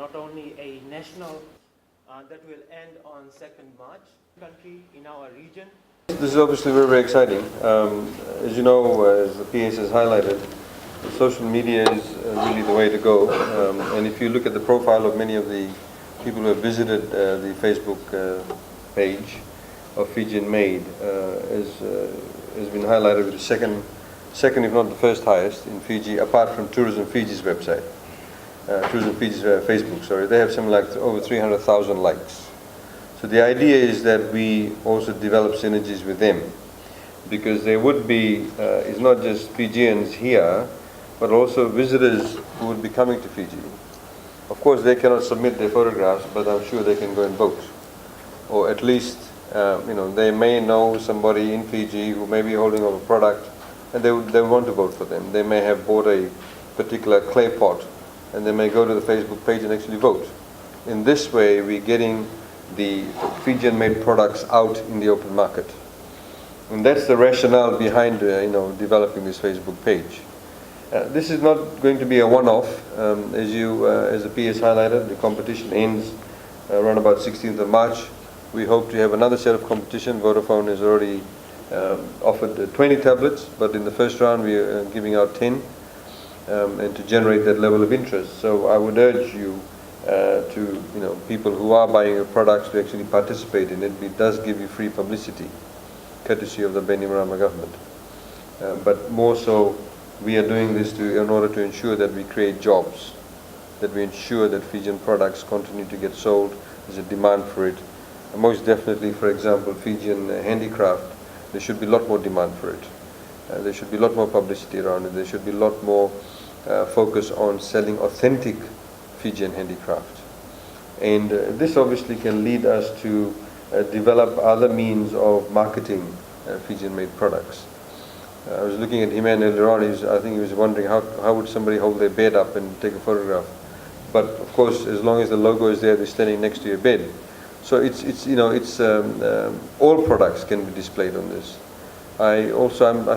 not only a national that will end on 2nd March, country in our region. This is obviously very, very exciting. As you know, as the PS has highlighted, social media is really the way to go. And if you look at the profile of many of the people who have visited the Facebook page of Fijian Made, has been highlighted with the second, if not the first highest in Fiji, apart from Tourism Fiji's website. Tourism Fiji's Facebook, sorry. They have something like over 300,000 likes. So the idea is that we also develop synergies with them, because there would be, it's not just Fijians here, but also visitors who would be coming to Fiji. Of course, they cannot submit their photographs, but I'm sure they can go and vote. Or at least, they may know somebody in Fiji who may be holding up a product, and they want to vote for them. They may have bought a particular clay pot, and they may go to the Facebook page and actually vote. In this way, we're getting the Fijian-made products out in the open market. And that's the rationale behind developing this Facebook page. This is not going to be a one-off. As the PS highlighted, the competition ends around about 16th of March. We hope to have another set of competition. Vodafone has already offered 20 tablets, but in the first round we are giving out 10, and to generate that level of interest. So I would urge you people who are buying your products to actually participate in it. It does give you free publicity, courtesy of the Bainimarama government. But more so, we are doing this in order to ensure that we create jobs, that we ensure that Fijian products continue to get sold. There's a demand for it. And most definitely, for example, Fijian handicraft, there should be a lot more demand for it. There should be a lot more publicity around it. There should be a lot more focus on selling authentic Fijian handicraft. And this obviously can lead us to develop other means of marketing Fijian-made products. I was looking at Himan earlier on. I think he was wondering how would somebody hold their bed up and take a photograph. But of course, as long as the logo is there, they're standing next to your bed. So all products can be displayed on this. I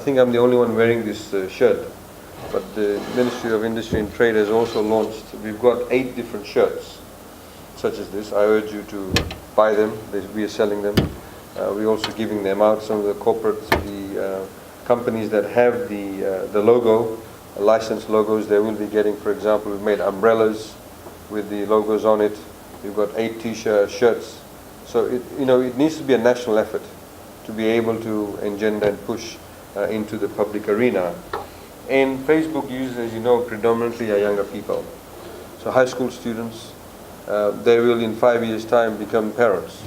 think I'm the only one wearing this shirt. But the Ministry of Industry and Trade has also launched, we've got 8 different shirts such as this. I urge you to buy them. We are selling them. We're also giving them out. Some of the corporates, the companies that have the logo, licensed logos, they will be getting, for example, we've made umbrellas with the logos on it. We've got 8 t-shirts, shirts. So it needs to be a national effort to be able to engender and push into the public arena. And Facebook users, as you know, predominantly are younger people. So high school students, they will in 5 years' time become parents.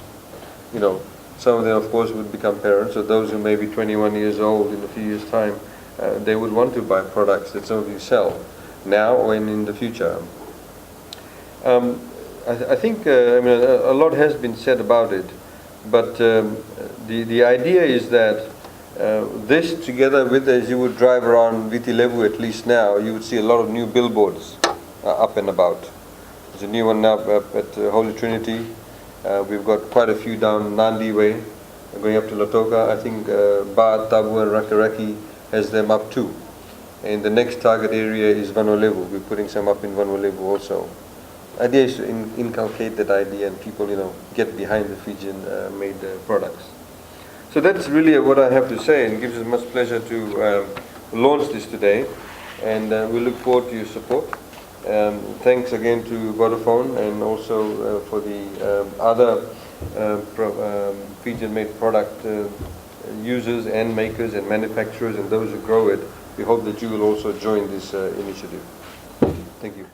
Some of them, of course, would become parents. So those who may be 21 years old in a few years' time, they would want to buy products that some of you sell now or in the future. I think a lot has been said about it, but the idea is that this, together with, as you would drive around Viti Levu at least now, you would see a lot of new billboards up and about. There's a new one now up at Holy Trinity. We've got quite a few down Nandi Way, going up to Latoka. I think Ba, Tabu and Rakaraki has them up too. And the next target area is Vanuatu. We're putting some up in Vanuatu also. The idea is to inculcate that idea and people, get behind the Fijian made products. So that's really what I have to say, and it gives us much pleasure to launch this today, and we look forward to your support. Thanks again to Vodafone, and also for the other Fijian-made product users and makers and manufacturers and those who grow it. We hope that you will also join this initiative. Thank you.